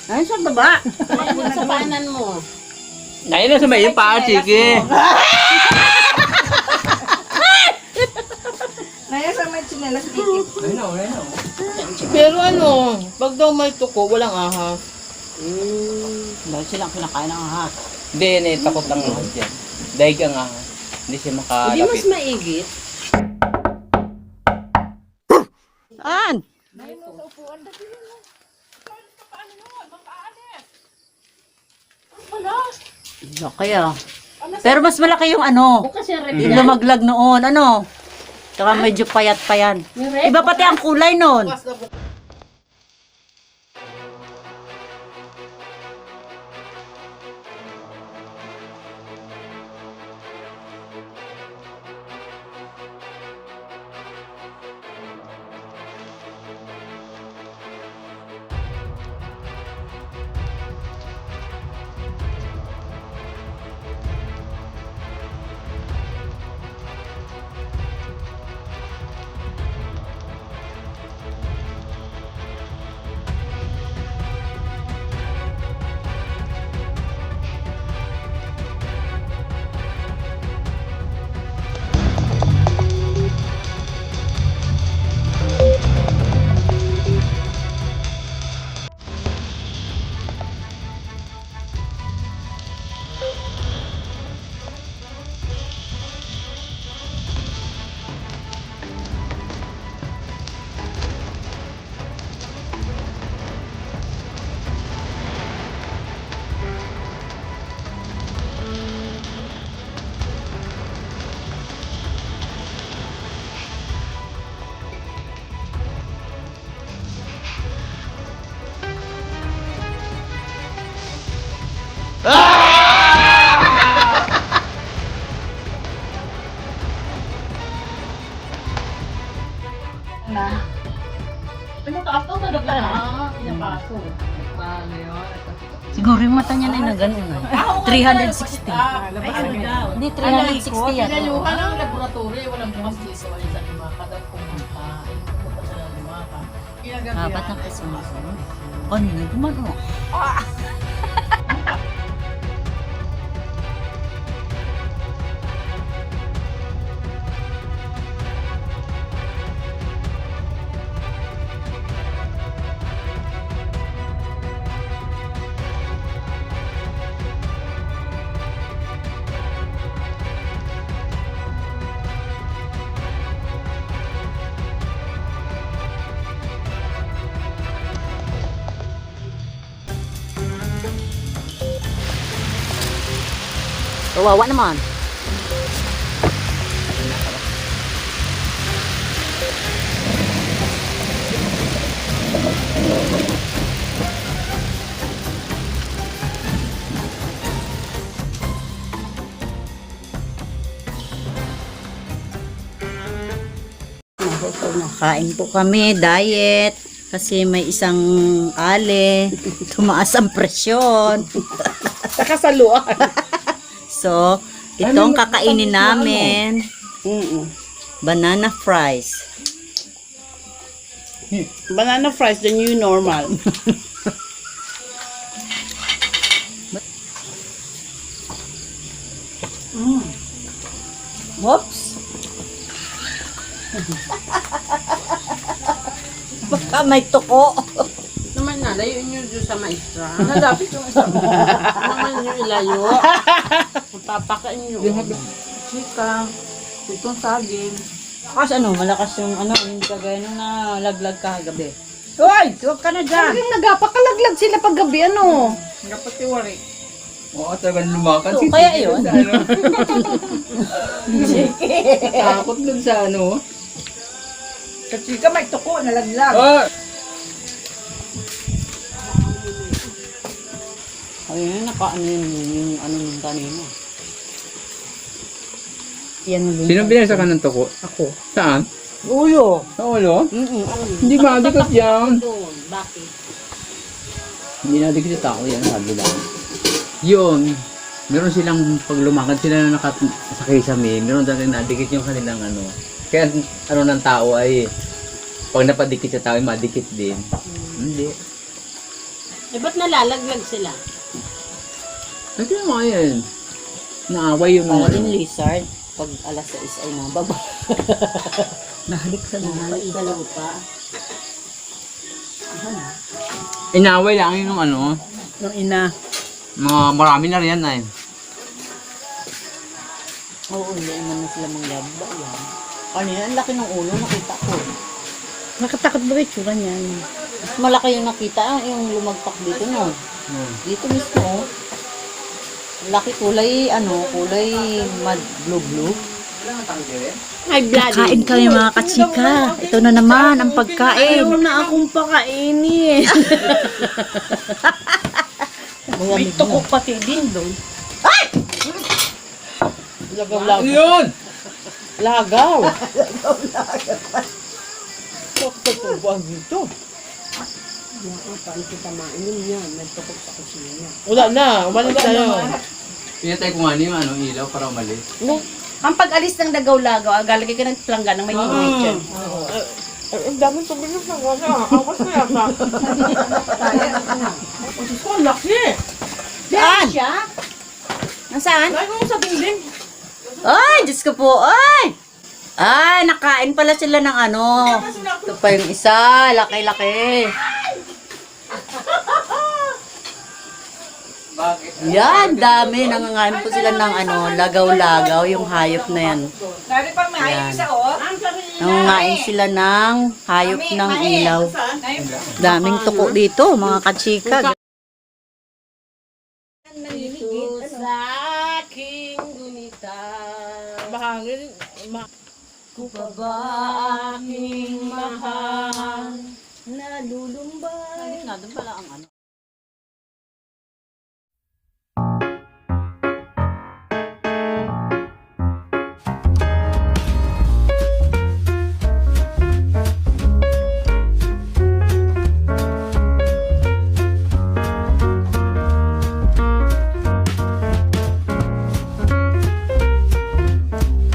Ay, sa baba. Ayun sa panan mo. Ayun na sa may paa, sige. Naya sa may chinelas dikit. Ayun. Pero ano, pag daw may tuko, walang ahas. Dahil silang kinakain ng ahas. Hindi, takot lang ahas dyan. Dahil ka nga, hindi siya Hindi mas makalapit. maigit. An? Laki ah. Pero mas malaki yung ano, Bukas yung rep. yung lumaglag noon, ano? Saka medyo payat pa yan. Iba pati ang kulay noon. Siguro yung mata niya na gano'n na. 360. Hindi, 360 yan. Pinayuhan ng laboratory, walang bukas dito. Ay, sa limaka daw pumunta. Ay, pumunta sa limaka. Ba't ang kasunod? Ano na, gumano? Kawawa naman. Kain po kami, diet. Kasi may isang ale, tumaas ang presyon. Nakasaluan. So, itong kakainin namin, banana fries. Banana fries, the new normal. Whoops! Baka may tuko. Naman na, layuin nyo doon sa maestra. Nalapit yung isa mo. Naman nyo ilayo. Magpapakain nyo. Chika, itong saging. Kasi ano, malakas yung ano, yung kagaya nung nalaglag ka gabi. Hoy! Huwag ka na dyan! Yung nagapakalaglag sila paggabi, ano? Nagapatiwari. Oo, talagang lumakan So, kaya yun. Sa ano. Takot dun sa ano. Sa chika may tuko, nalaglag. Oh! Ayun, naka-ano yung ano nung kanina. Yan yung Sino binasa ka ng tuko? Ako. Saan? Ulo. Sa ulo? Mm-mm. Hindi madikot yan. Doon, bakit? Hindi nadikot yung tao yan, sabi lang. Yun. Meron silang, pag lumakad sila na nakasakay sa may, meron talagang nadikit yung kanilang ano. Kaya ano ng tao ay Pag napadikit sa tao, madikit din. Hindi. Eh, ba't nalalaglag sila? Kasi mga yan. Naaway yung Para mga din lizard. Pag alas 6 ay nababa. Nahalik sa Nahalik sa lupa. Inaway lang yun ng ano. Yung ina. Mga marami na rin yan ay. Oo, hindi naman na sila mangyaba yan. Ano yan? Ang laki ng ulo, nakita ko. Nakatakot ba itsura niyan? Mas malaki yung nakita, yung lumagpak dito, no? Dito mismo, oh. Laki kulay, kulay blue. Ay, bloody. Kain kami mga katsika. Ito na naman ang pagkain. Ayaw na akong pakainin. May tukok pati din doon. Lagaw-lagaw. Yun! Lagaw. Buwan dito. Hindi ako paano kita mainim yan. Nagtukok sa kusina. Wala na, umalis tayo. Pinatay ko nga niyo yung ilaw para umalis. Ang pag-alis ng lagaw-lagaw, agalagay ka ng plangga ng may init dyan. Ang daming tuminog na wala. Awas na yata. Ang laki. Saan? Nasaan? Lagi mo sa dingding. Ay, Diyos ko po, ay! Ay, nakain pala sila ng ano. Ito pa yung isa, laki-laki. Bakit? Yan, dami. Nangangain po sila ng lagaw-lagaw, yung hayop na yan. Yan. Nangangain sila ng hayop ng ilaw. Daming tuko dito, mga katsika. Ito sa aking gunita. Mahangin. Pa ba aking mahal? Nalulumbay. Doon pala ang ano.